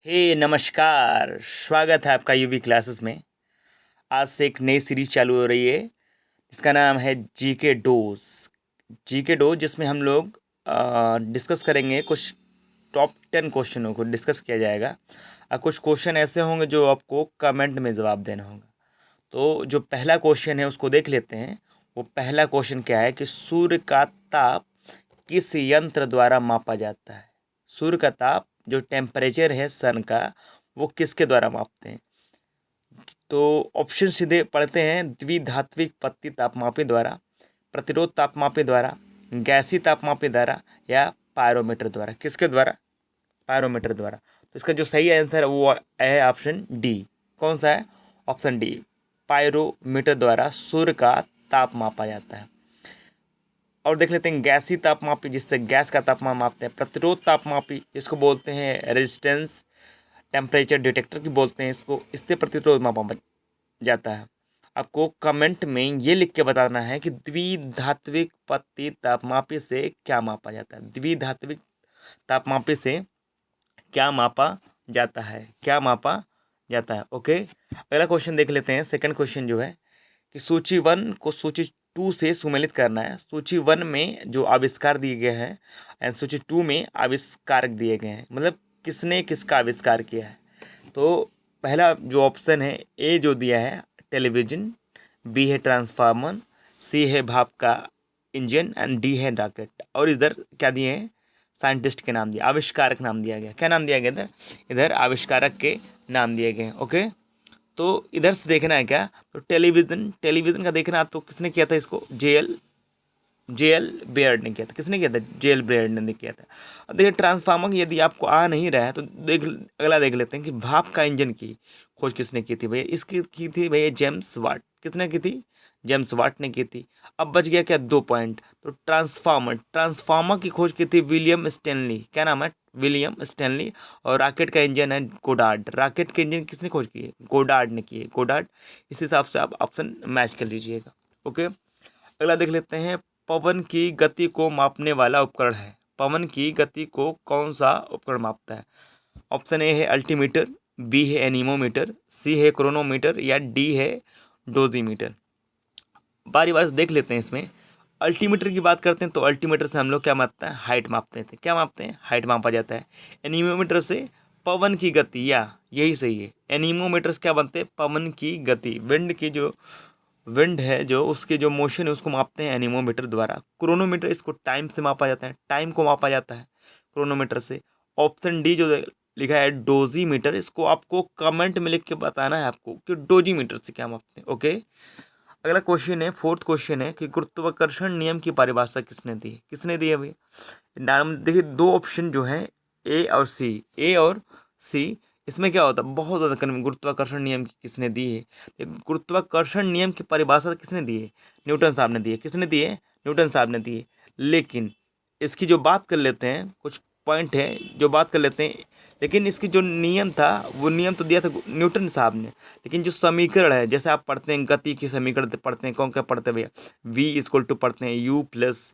नमस्कार। स्वागत है आपका यूवी क्लासेस में। आज से एक नई सीरीज चालू हो रही है जिसका नाम है जीके डोज। जीके डोज जिसमें हम लोग डिस्कस करेंगे, कुछ टॉप 10 क्वेश्चनों को डिस्कस किया जाएगा और कुछ क्वेश्चन ऐसे होंगे जो आपको कमेंट में जवाब देना होगा। तो जो पहला क्वेश्चन है उसको देख लेते हैं। वो पहला क्वेश्चन क्या है कि सूर्य का ताप किस यंत्र द्वारा मापा जाता है। सूर्य का ताप जो टेम्परेचर है सन का, वो किसके द्वारा मापते हैं। तो ऑप्शन सीधे पढ़ते हैं। द्विधात्विक पत्ती तापमापी द्वारा, प्रतिरोध तापमापी द्वारा, गैसीय तापमापी द्वारा या पायरोमीटर द्वारा। किसके द्वारा? पायरोमीटर द्वारा। तो इसका जो सही आंसर है वो है ऑप्शन डी। कौन सा है? ऑप्शन डी, पायरोमीटर द्वारा सूर्य का ताप मापा जाता है। और देख लेते हैं गैसीय तापमापी, जिससे गैस का तापमान मापते हैं। प्रतिरोध तापमापी, जिसको बोलते हैं रेजिस्टेंस टेम्परेचर डिटेक्टर की बोलते हैं इसको, इससे प्रतिरोध मापा जाता है। आपको कमेंट में ये लिख के बताना है कि द्विधात्विक पत्ती तापमापी से क्या मापा जाता है। द्विधात्विक तापमापी से क्या मापा जाता है, क्या मापा जाता है। ओके, अगला क्वेश्चन देख लेते हैं। सेकंड क्वेश्चन जो है कि सूची 1 को सूची 2 से सुमेलित करना है। सूची 1 में जो आविष्कार दिए गए हैं एंड सूची 2 में आविष्कारक दिए गए हैं, मतलब किसने किसका आविष्कार किया है। तो पहला जो ऑप्शन है ए जो दिया है टेलीविज़न, बी है ट्रांसफार्मर, सी है भाप का इंजन एंड डी है रॉकेट। और इधर क्या दिए हैं? साइंटिस्ट के नाम दिए, आविष्कारक नाम दिया गया। क्या नाम दिया गया इधर? इधर आविष्कारक के नाम दिए गए। ओके, तो इधर से देखना है क्या? तो टेलीविज़न का देखना, तो किसने किया था इसको? जे एल बेयर्ड ने किया था। किसने किया था? जे एल बेयर्ड ने किया था। अब देखिए ट्रांसफार्मर यदि आपको आ नहीं रहा है तो अगला देख लेते हैं कि भाप का इंजन की खोज किसने की थी भैया? इसकी की थी भैया जेम्स वाट। किसने की थी? जेम्स वाट ने की थी। अब बच गया क्या? 2 पॉइंट। तो ट्रांसफार्मर की खोज की थी विलियम स्टैनली। क्या नाम है? William Stanley. और रॉकेट का इंजन है गोडार्ड। रॉकेट के इंजन किसने खोज की है? गोडार्ड ने की है, गोडार्ड। इस हिसाब से आप ऑप्शन मैच कर लीजिएगा। ओके, अगला देख लेते हैं। पवन की गति को मापने वाला उपकरण है। पवन की गति को कौन सा उपकरण मापता है? ऑप्शन ए है अल्टीमीटर, बी है एनीमोमीटर, सी है क्रोनोमीटर या डी है डोजीमीटर। बारी बारी से देख लेते हैं। इसमें अल्टीमीटर की बात करते हैं तो अल्टीमीटर से हम लोग क्या मापते हैं? हाइट मापते थे। क्या मापते हैं? हाइट मापा जाता है। एनीमोमीटर से पवन की गति, या यही सही है। एनीमोमीटर से क्या बनते हैं? पवन की गति, विंड है जो उसके जो मोशन है उसको मापते हैं एनीमोमीटर द्वारा। क्रोनोमीटर, इसको टाइम से मापा जाता है, टाइम को मापा जाता है क्रोनोमीटर से। ऑप्शन डी जो लिखा है डोजीमीटर, इसको आपको कमेंट में लिख के बताना है आपको कि डोजीमीटर से क्या मापते हैं। ओके, अगला क्वेश्चन है, फोर्थ क्वेश्चन है कि गुरुत्वाकर्षण नियम की परिभाषा किसने दी? किसने दी है भैया? नाम देखिए, दो ऑप्शन जो हैं ए और सी, इसमें क्या होता है? बहुत ज़्यादा गुरुत्वाकर्षण नियम की किसने दी है? गुरुत्वाकर्षण नियम की परिभाषा किसने दी है? न्यूटन साहब ने दी है। किसने दी है? न्यूटन साहब ने दी है। लेकिन इसकी जो बात कर लेते हैं, कुछ पॉइंट है जो बात कर लेते हैं। लेकिन इसकी जो नियम था, वो नियम तो दिया था न्यूटन साहब ने, लेकिन जो समीकरण है, जैसे आप पढ़ते हैं गति की समीकरण पढ़ते हैं, कौन क्या पढ़ते हैं भैया? v इक्वल टू पढ़ते हैं u प्लस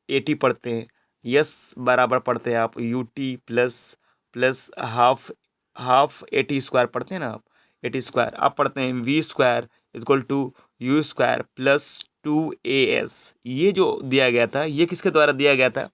ए टी पढ़ते हैं, यस बराबर पढ़ते हैं आप U T plus plus half a t square पढ़ते हैं ना आप, ए टी स्क्वायर। आप पढ़ते हैं v square equal to u square plus 2as। ये जो दिया गया था, ये किसके द्वारा दिया गया था?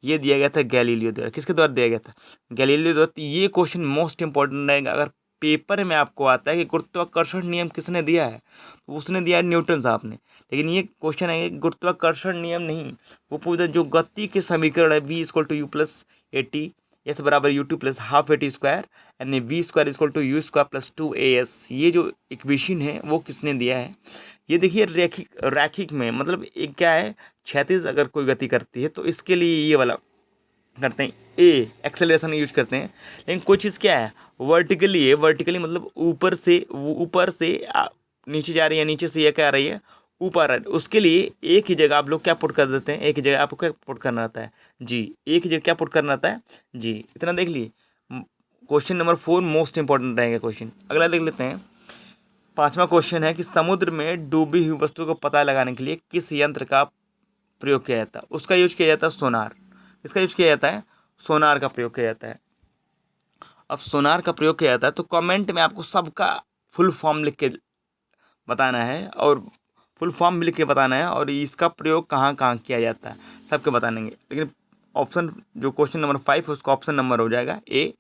ये दिया गया था गैलीलियो द्वारा। किसके द्वारा दिया गया था? गैलीलियो द्वारा। तो ये क्वेश्चन मोस्ट इंपॉर्टेंट रहेगा। अगर पेपर में आपको आता है कि गुरुत्वाकर्षण नियम किसने दिया है, तो उसने दिया है न्यूटन साहब ने। लेकिन ये क्वेश्चन है गुरुत्वाकर्षण नियम नहीं, वो पूछा जो गति के समीकरण है v equal to u plus a t, s बराबर u t plus half a t square यानी v square equal to u square plus 2as। ये जो इक्वेशन है वो किसने दिया है? ये देखिए रैखिक में, मतलब एक क्या है, क्षैतिज अगर कोई गति करती है तो इसके लिए ये वाला करते हैं, ए एक्सेलरेशन यूज करते हैं। लेकिन कोई चीज़ क्या है, वर्टिकली है। वर्टिकली मतलब ऊपर से नीचे जा रही है, नीचे से ये क्या आ रही है? ऊपर आ रही है। उसके लिए एक ही जगह आप लोग क्या पुट कर देते हैं? एक ही जगह आपको क्या पुट करना आता है जी? एक ही जगह क्या पुट करना आता है जी? इतना देख लिए। क्वेश्चन नंबर 4 मोस्ट इंपॉर्टेंट रहेगा क्वेश्चन। अगला देख लेते हैं। पांचवा क्वेश्चन है कि समुद्र में डूबी हुई वस्तु को पता लगाने के लिए किस यंत्र का प्रयोग किया जाता है? उसका यूज किया जाता है सोनार। इसका यूज किया जाता है सोनार का प्रयोग किया जाता है। अब सोनार का प्रयोग किया जाता है, तो कमेंट में आपको सबका फुल फॉर्म लिख के बताना है और फुल फॉर्म भी लिख के बताना है और इसका प्रयोग कहाँ कहाँ किया जाता है सबके बताएंगे। लेकिन ऑप्शन जो क्वेश्चन नंबर 5 उसका ऑप्शन नंबर हो जाएगा ए।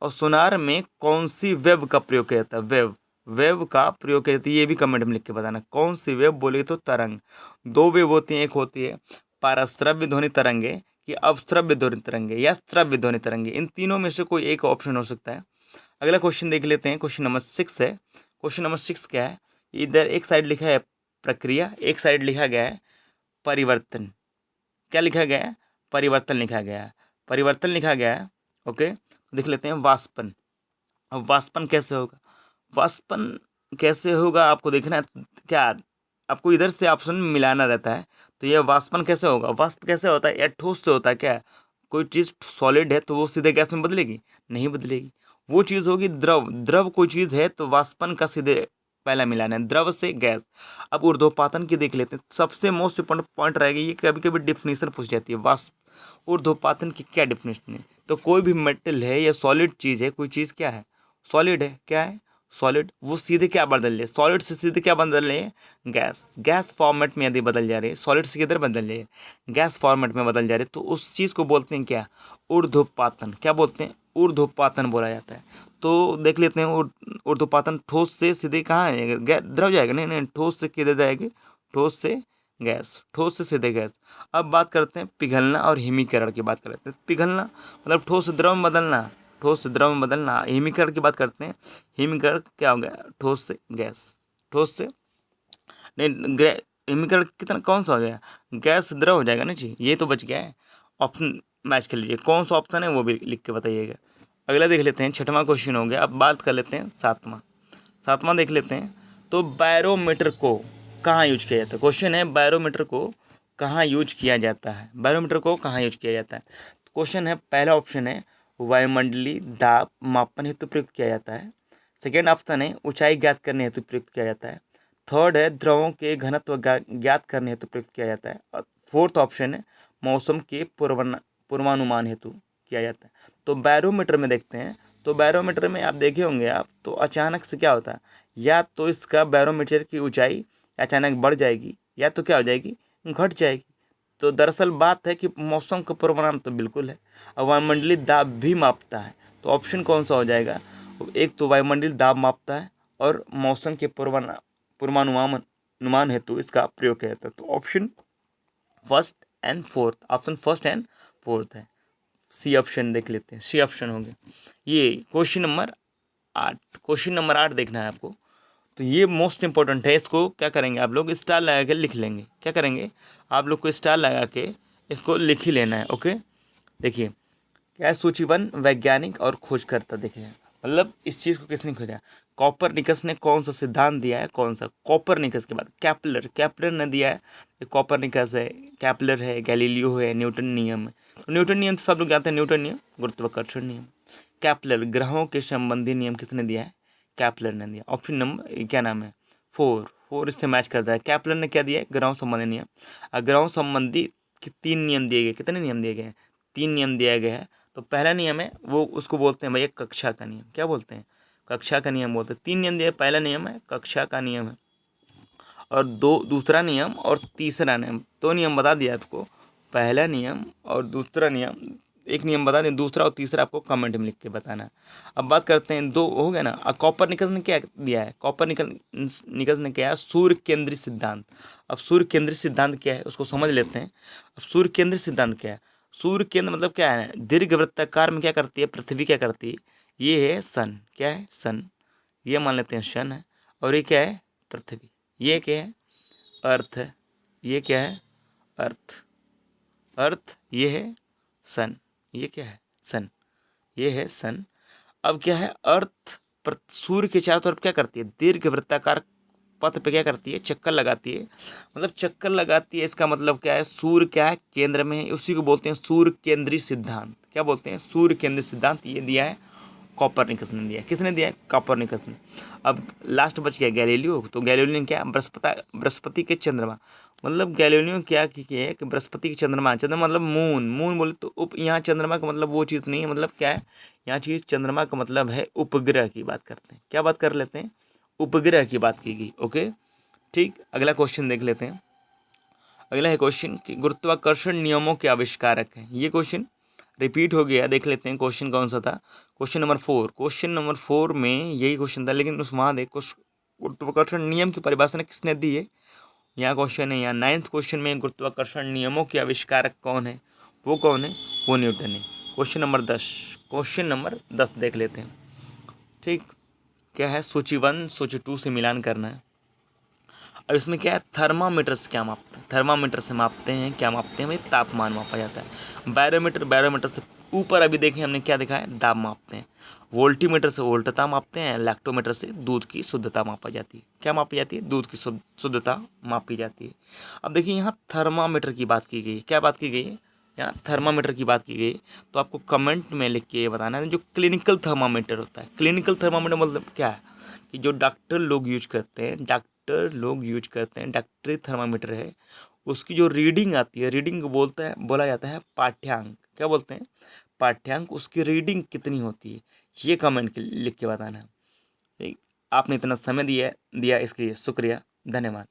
और सोनार में कौन सी वेब का प्रयोग किया जाता है, वेब का प्रयोग किया जाता है, ये भी कमेंट में लिख के बताना। कौन सी वेब बोले तो तरंग, दो वेब होती हैं, एक होती है पारश्रव्य ध्वनि तरंगे कि अवश्रव्य ध्वनि तरंगे या श्रव्य ध्वनि तरंगे, इन तीनों में से कोई एक ऑप्शन हो सकता है। अगला क्वेश्चन देख लेते हैं, क्वेश्चन नंबर 6 है। क्वेश्चन नंबर 6 क्या है, इधर एक साइड लिखा है प्रक्रिया, एक साइड लिखा गया है परिवर्तन। क्या लिखा गया है, परिवर्तन लिखा गया है, परिवर्तन लिखा गया है। ओके, देख लेते हैं वाष्पन। अब वाष्पन कैसे होगा, वाष्पन कैसे होगा आपको देखना है। क्या आपको इधर से ऑप्शन मिलाना रहता है, तो यह वाष्पन कैसे होगा, वाष्प कैसे होता है, या ठोस से होता है। क्या कोई चीज़ सॉलिड है तो वो सीधे गैस में बदलेगी, नहीं बदलेगी, वो चीज़ होगी द्रव। द्रव कोई चीज़ है तो वाष्पन का सीधे पहला मिलाना है, द्रव से गैस। अब ऊर्ध्वपातन की देख लेते हैं, सबसे मोस्ट इंपॉर्टेंट पॉइंट रहेगा, ये कभी कभी डिफिनीशन पूछ जाती है, वाष्प ऊर्ध्वपातन की क्या डिफिनेशन है। तो कोई भी मेटल है या सॉलिड चीज़ है, कोई चीज़ क्या है, सॉलिड है, क्या है सॉलिड, वो सीधे क्या बदल ले, सॉलिड से सीधे क्या बदल ले, गैस। गैस फॉर्मेट में यदि बदल जा रही है, सॉलिड से किधर बदल रही है, गैस फॉर्मेट में बदल जा रही है, तो उस चीज़ को बोलते हैं क्या, ऊर्ध्वपातन। क्या बोलते हैं, ऊर्ध्वपातन बोला जाता है। तो देख लेते हैं ऊर्ध्वपातन ठोस से सीधे कहाँ है, द्रव जाएगा, नहीं नहीं, ठोस से किधर जाएगी, ठोस से गैस, ठोस से सीधे गैस। अब बात करते हैं पिघलना और हिमीकरण की बात करते हैं। पिघलना मतलब ठोस से द्रव में बदलना, ठोस से द्रव में बदलना। हिमीकरण की बात करते हैं, हिमीकरण क्या हो गया, ठोस से गैस, ठोस से नहीं हिमीकरण कितना कौन सा हो गया, गैस से द्रव हो जाएगा ना जी, ये तो बच गया है। ऑप्शन मैच कर लीजिए, कौन सा ऑप्शन है वो भी लिख के बताइएगा। अगला देख लेते हैं, छठवां क्वेश्चन हो गया। अब बात कर लेते हैं सातवां, सातवां देख लेते हैं। तो बैरोमीटर को कहाँ यूज किया जाता है, क्वेश्चन है बैरोमीटर को कहाँ यूज किया जाता है, बैरोमीटर को कहाँ यूज किया जाता है। क्वेश्चन है, पहला ऑप्शन है वायुमंडलीय दाब मापन हेतु प्रयुक्त किया जाता है। सेकेंड ऑप्शन है ऊंचाई ज्ञात करने हेतु प्रयुक्त किया जाता है। थर्ड है द्रवों के घनत्व ज्ञात करने हेतु प्रयुक्त किया जाता है। और फोर्थ ऑप्शन है मौसम के पूर्वानुमान हेतु किया जाता है। तो बैरोमीटर में देखते हैं, तो बैरोमीटर में आप देखे होंगे आप, तो अचानक से क्या होता है, या तो इसका बैरोमीटर की ऊंचाई अचानक बढ़ जाएगी या तो क्या हो जाएगी, घट जाएगी। तो दरअसल बात है कि मौसम का पूर्वानुमान तो बिल्कुल है, और वायुमंडलीय दाब भी मापता है। तो ऑप्शन कौन सा हो जाएगा, एक तो वायुमंडलीय दाब मापता है और मौसम के पूर्वानुमान हेतु इसका प्रयोग किया जाता है। तो option first and fourth, option first and fourth है, सी ऑप्शन देख लेते हैं, सी ऑप्शन हो गया। ये क्वेश्चन नंबर 8, क्वेश्चन नंबर 8 देखना है आपको। तो ये मोस्ट इंपॉर्टेंट है, इसको क्या करेंगे आप लोग, स्टार लगा के लिख लेंगे। क्या करेंगे आप लोग को, स्टार लगा के इसको लिख ही लेना है। ओके, देखिए क्या है, सूचीबद्ध वैज्ञानिक और खोजकर्ता। देखिए मतलब इस चीज़ को किसने खोजा, कॉपरनिकस ने कौन सा सिद्धांत दिया है, कौन सा, कॉपरनिकस के बाद कैप्लर, कैप्लर ने दिया है। कॉपरनिकस है, कैप्लर है, गैलीलियो है, न्यूटन नियम है। तो न्यूटन नियम तो सब लोग जानते हैं, न्यूटन नियम गुरुत्वाकर्षण नियम। कैप्लर ग्रहों के संबंधी नियम किसने दिया है, कैप्लर ने दिया। ऑप्शन नंबर क्या नाम है, 4 इससे मैच करता है। कैप्लर ने क्या दिया है, ग्रहों संबंधी नियम। ग्रहों संबंधी 3 नियम दिए गए, कितने नियम दिए गए हैं, 3 नियम दिया गया है। तो पहला नियम है वो, उसको बोलते हैं भैया कक्षा का नियम। क्या बोलते हैं, कक्षा का नियम बोलते हैं। 3 नियम दिए, पहला नियम है कक्षा का नियम है, और दूसरा नियम और तीसरा नियम, 2 नियम बता दिया आपको, पहला नियम और दूसरा नियम। एक नियम बता दें, दूसरा और तीसरा आपको कमेंट में लिख के बताना है। अब बात करते हैं, 2 हो गया ना। अब कॉपरनिकस ने क्या दिया है, कॉपरनिकस ने क्या है, सूर्य केंद्रीय सिद्धांत। अब सूर्य केंद्रीय सिद्धांत क्या है उसको समझ लेते हैं। अब सूर्य केंद्रीय सिद्धांत क्या है, सूर्य केंद्र मतलब क्या है, दीर्घ वृत्ताकार में क्या करती है पृथ्वी, क्या करती है, ये है सन, क्या है सन, ये मान लेते हैं सन है, और ये क्या है पृथ्वी, ये क्या है अर्थ है, ये क्या है अर्थ, अर्थ ये है सन, ये क्या है सन, ये है सन। अब क्या है अर्थ सूर्य के चारों तरफ क्या करती है, दीर्घ वृत्ताकार पथ पे क्या करती है, चक्कर लगाती है। मतलब चक्कर लगाती है, इसका मतलब क्या है, सूर्य क्या है केंद्र में है, उसी को बोलते हैं सूर्य केंद्रीय सिद्धांत। क्या बोलते हैं, सूर्य केंद्रीय सिद्धांत, ये दिया है कॉपरनिकस ने दिया। किसने दिया है? कॉपरनिकस ने। अब लास्ट बच गया गैलीलियो। तो गैलीलियो ने क्या, बृहस्पति के चंद्रमा, मतलब गैलीलियो क्या किया है कि बृहस्पति के चंद्रमा, चंद्रमा मतलब मून, मून बोले तो यहाँ चंद्रमा का मतलब वो चीज़ नहीं है, मतलब क्या है यहाँ चीज़, चंद्रमा का मतलब है उपग्रह की बात करते हैं। क्या बात कर लेते हैं? उपग्रह की बात की गई। ओके ठीक, अगला क्वेश्चन देख लेते हैं। अगला है क्वेश्चन कि गुरुत्वाकर्षण नियमों के आविष्कारक हैं। ये क्वेश्चन रिपीट हो गया, देख लेते हैं क्वेश्चन कौन सा था। क्वेश्चन नंबर 4, क्वेश्चन नंबर 4 में यही क्वेश्चन था, लेकिन उस वहाँ देख गुरुत्वाकर्षण नियम की परिभाषा किसने दी है, यहाँ क्वेश्चन है। यहाँ 9th क्वेश्चन में गुरुत्वाकर्षण नियमों के आविष्कारक कौन है, वो कौन है? वो न्यूटन है। क्वेश्चन नंबर 10, क्वेश्चन नंबर 10 देख लेते हैं। ठीक, क्या है, सूची 1 सूची 2 से मिलान करना है। अब इसमें क्या है, थर्मामीटर से क्या मापते हैं? थर्मामीटर से मापते हैं, क्या मापते हैं भाई? तापमान मापा जाता है। बैरोमीटर, बैरोमीटर से ऊपर अभी देखें हमने क्या देखा है, दाब मापते हैं। वोल्टीमीटर से वोल्टता मापते हैं। लैक्टोमीटर से दूध की शुद्धता मापा जाती है। क्या मापी जाती है? दूध की शुद्धता मापी जाती है। अब देखिए यहाँ थर्मामीटर की बात की गई है। क्या बात की गई है? यहाँ थर्मामीटर की बात की गई। तो आपको कमेंट में लिख के बताना है जो क्लिनिकल थर्मामीटर होता है। क्लिनिकल थर्मामीटर मतलब क्या है कि जो डॉक्टर लोग यूज करते हैं, डॉक्टरी थर्मामीटर है, उसकी जो रीडिंग आती है, रीडिंग को बोला जाता है पाठ्यांक। क्या बोलते हैं? पाठ्यांक। उसकी रीडिंग कितनी होती है, ये कमेंट लिख के बताना है। ठीक, आपने इतना समय दिया इसके लिए शुक्रिया, धन्यवाद।